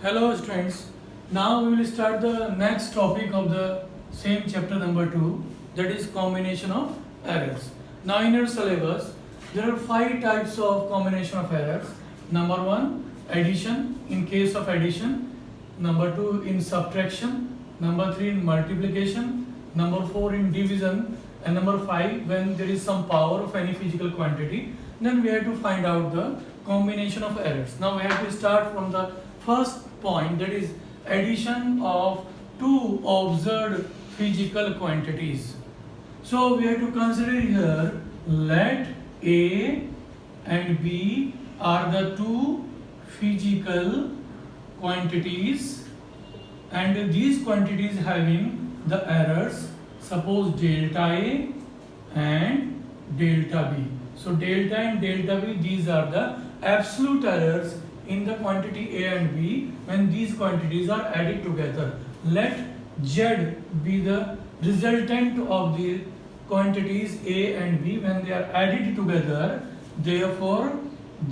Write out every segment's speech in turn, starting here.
Hello students, now we will start the next topic of the same chapter number 2, that is combination of errors. Now in your syllabus, there are 5 types of combination of errors. Number 1, addition in case of addition. Number 2, in subtraction. Number 3, in multiplication. Number 4, in division. And number 5, when there is some power of any physical quantity, then we have to find out the combination of errors. Now we have to start from the first point, that is addition of two observed physical quantities. So we have to consider here, let A and B are the two physical quantities and these quantities having the errors, suppose delta A and delta B. So delta and delta B, these are the absolute errors in the quantity A and B when these quantities are added together. Let Z be the resultant of the quantities A and B when they are added together. Therefore,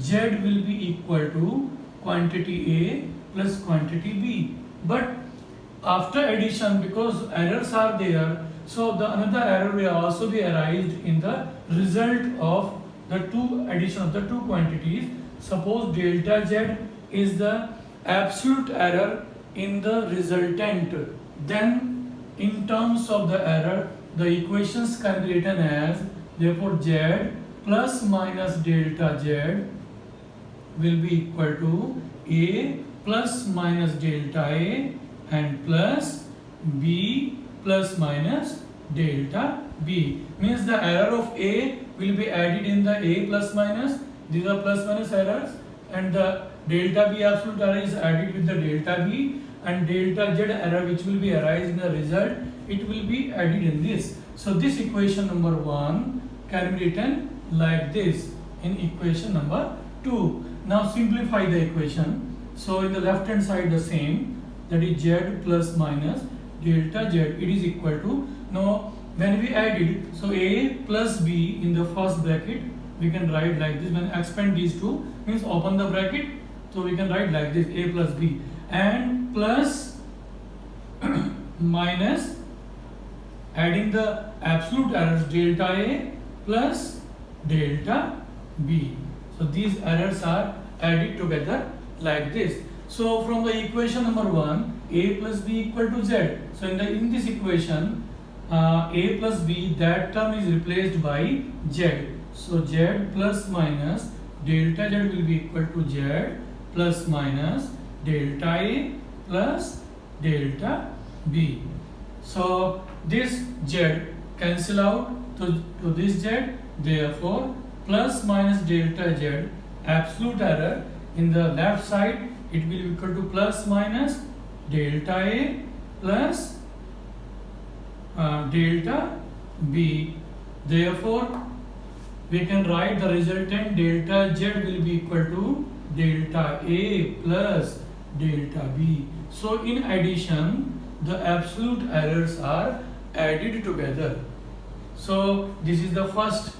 Z will be equal to quantity A plus quantity B. But after addition, because errors are there, so the another error will also be arised in the result of the addition of the two quantities. Suppose delta Z is the absolute error in the resultant, then in terms of the error, the equations can be written as, therefore Z plus minus delta Z will be equal to A plus minus delta A and plus B plus minus delta B. Means the error of A will be added in the A plus minus, these are plus minus errors, and the delta B absolute error is added with the delta B, and delta Z error which will be arise in the result, it will be added in this. So this equation number 1 can be written like this in equation number 2. Now simplify the equation. So in the left hand side the same, that is Z plus minus delta Z, it is equal to, now when we add it, so A plus B in the first bracket, we can write like this. When expand these two, means open the bracket, so we can write like this, A plus B, and plus minus adding the absolute errors delta A plus delta B. So these errors are added together like this. So from the equation number 1, A plus B equal to Z. So in this equation, A plus B, that term is replaced by Z. So Z plus minus delta Z will be equal to Z plus minus delta A plus delta B. So this Z cancel out to this Z, therefore plus minus delta Z absolute error in the left side, it will be equal to plus minus delta A plus delta B. Therefore, we can write the resultant delta Z will be equal to delta A plus delta B. So in addition, the absolute errors are added together. So this is the first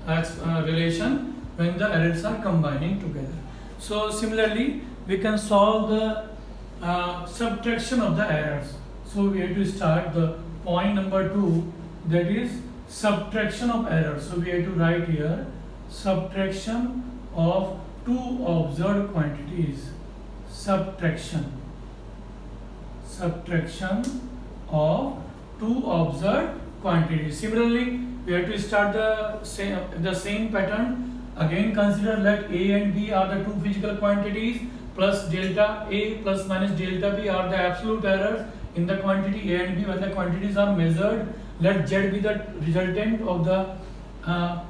relation when the errors are combining together. So similarly, we can solve the subtraction of the errors. So we have to start the point number 2, that is subtraction of errors. So we have to write here subtraction of two observed quantities. Subtraction of two observed quantities. Similarly, we have to start the same pattern. Again consider, let A and B are the two physical quantities, plus delta A plus minus delta B are the absolute errors in the quantity A and B when the quantities are measured. Let Z be the resultant of the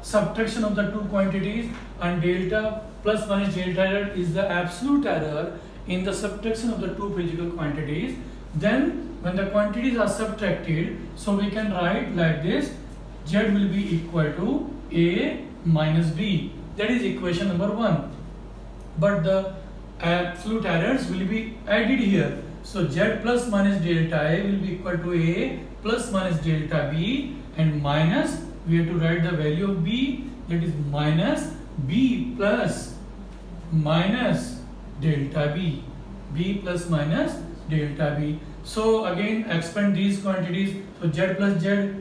subtraction of the two quantities, and delta plus minus delta error is the absolute error in the subtraction of the two physical quantities. Then when the quantities are subtracted, so we can write like this, Z will be equal to A minus B. That is equation number 1. But the absolute errors will be added here. So Z plus minus delta A will be equal to A plus minus delta B, and minus, we have to write the value of B, that is minus B plus minus delta B. b plus minus delta b. So again expand these quantities. So z plus z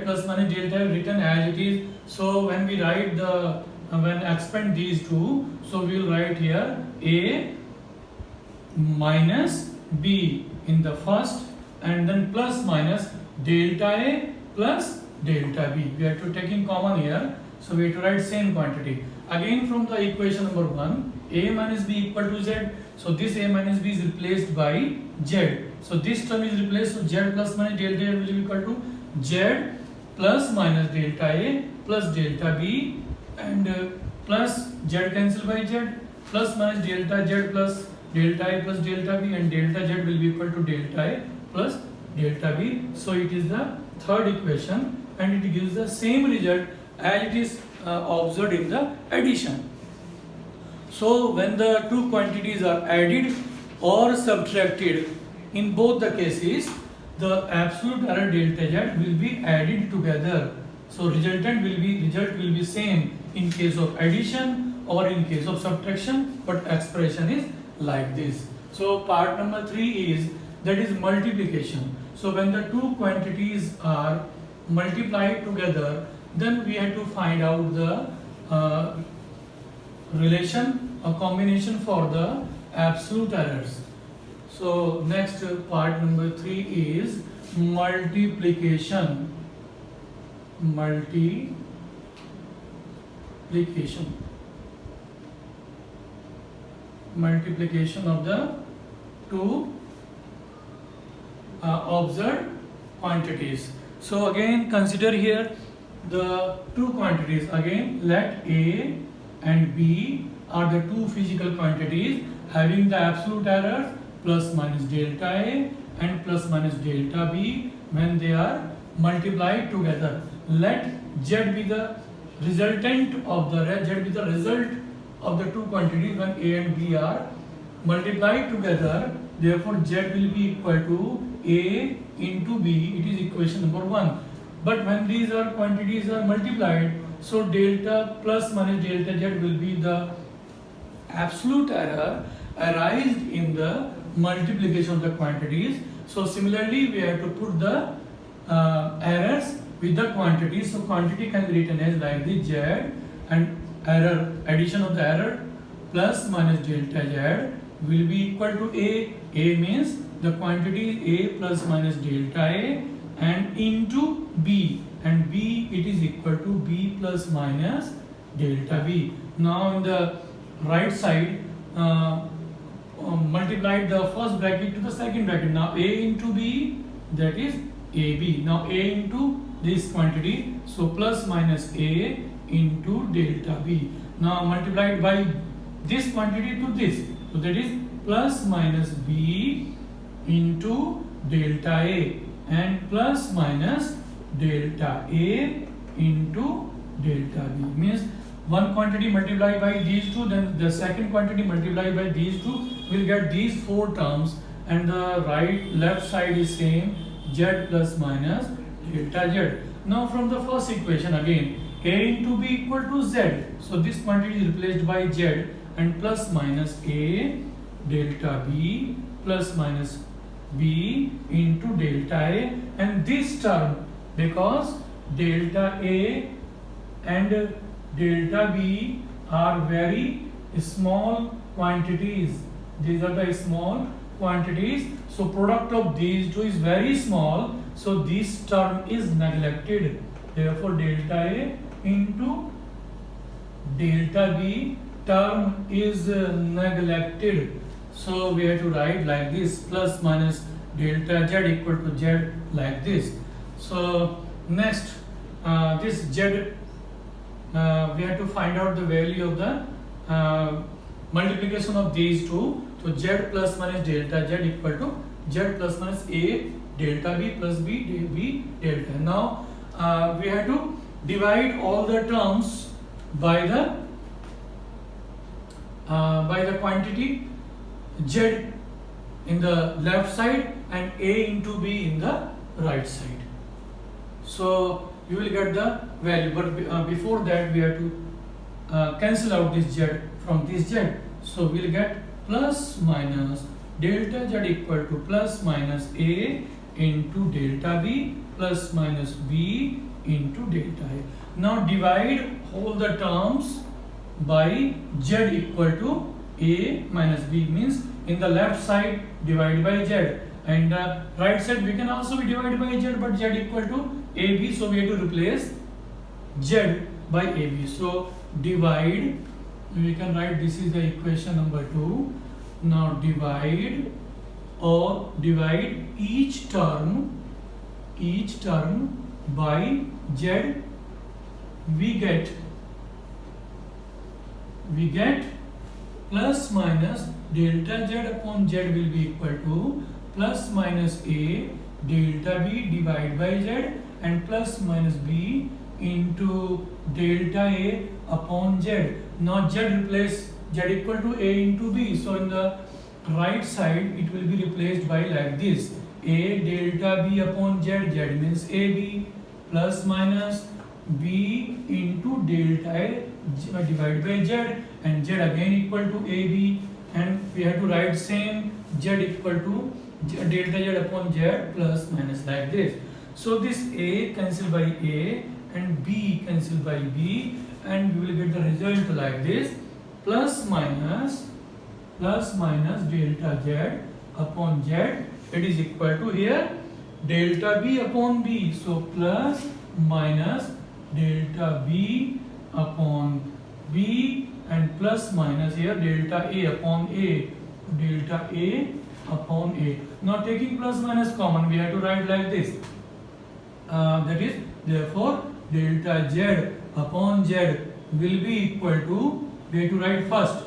plus minus delta written as it is. So when we write the when expand these two, so we will write here a minus b in the first, and then plus minus delta a plus delta b. We have to take in common here, so we have to write same quantity. Again from the equation number 1, a minus b equal to z. So this a minus b is replaced by z. So this term is replaced, so z plus minus delta a will be equal to z plus minus delta a plus delta b, and plus z cancel by z, plus minus delta z plus delta a plus delta b, and delta z will be equal to delta a plus delta b. So it is the third equation, and it gives the same result as it is observed in the addition. So when the two quantities are added or subtracted, in both the cases the absolute error delta z will be added together. So result will be same in case of addition or in case of subtraction, but expression is like this. So part number 3 is, that is multiplication. So when the two quantities are multiplied together, then we have to find out the relation or combination for the absolute errors. So next part number 3 is multiplication. Multiplication of the two observed quantities. So again consider here the two quantities. Again let A and B are the two physical quantities having the absolute errors plus minus delta A and plus minus delta B when they are multiplied together. Let Z be the resultant of the result of the two quantities when A and B are multiplied together. Therefore Z will be equal to A into B. It is equation number 1. But when these are quantities are multiplied, so delta plus minus delta Z will be the absolute error arised in the multiplication of the quantities. So similarly we have to put the errors with the quantities. So quantity can be written as like this, Z and error, addition of the error plus minus delta Z will be equal to A. A means the quantity A plus minus delta A, and into B, and B it is equal to B plus minus delta B. Now in the right side multiply the first bracket to the second bracket. Now A into B, that is AB. Now A into this quantity, so plus minus A into delta B. Now multiplied by this quantity to this, so that is plus minus B into delta A, and plus minus delta A into delta B. Means one quantity multiplied by these two, then the second quantity multiplied by these two, will get these four terms, and the left side is same, Z plus minus delta Z. Now from the first equation again, A into B equal to Z. So this quantity is replaced by Z, and plus minus A delta B plus minus B into delta A, and this term, because delta A and delta B are very small quantities. These are the small quantities, so product of these two is very small, so this term is neglected. Therefore delta A into delta B term is neglected. So we have to write like this, plus minus delta Z equal to Z like this. So next this Z we have to find out the value of the multiplication of these two. So Z plus minus delta Z equal to Z plus minus A delta B plus B delta. Now we have to divide all the terms by the quantity Z in the left side and A into B in the right side. So you will get the value, but before that we have to cancel out this Z from this Z. So we will get plus minus delta z equal to plus minus a into delta b plus minus b into delta a. Now divide all the terms by z equal to a minus b, means in the left side divide by z, and right side we can also be divided by z, but z equal to ab, so we have to replace z by ab. So divide, we can write this is the equation number 2. Now divide each term by z, we get plus minus delta z upon z will be equal to plus minus a delta b divided by z and plus minus b into delta a upon z. Now z replace z equal to a into b, so in the right side it will be replaced by like this: a delta b upon z, z means ab, plus minus b into delta a divided by z, and z again equal to ab, and we have to write same z equal to delta z upon z plus minus like this. So this a cancel by a and b cancel by b, and we will get the result like this: plus minus delta z upon z, it is equal to here delta b upon b, so plus minus delta b upon b and plus minus here delta a upon a, Now taking plus minus common, we have to write like this, that is, therefore delta z upon z will be equal to, we have to write first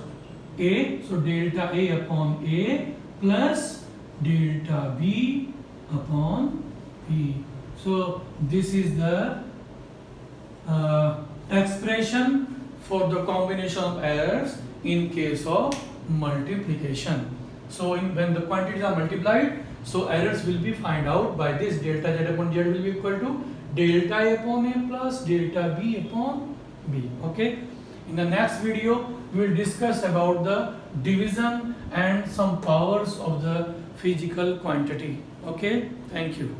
a, so delta a upon a plus delta b upon b. So this is the expression for the combination of errors in case of multiplication. So when the quantities are multiplied, so errors will be find out by this: delta z upon z will be equal to delta a upon a plus delta b upon b. Okay. In the next video, we will discuss about the division and some powers of the physical quantity. Okay. Thank you.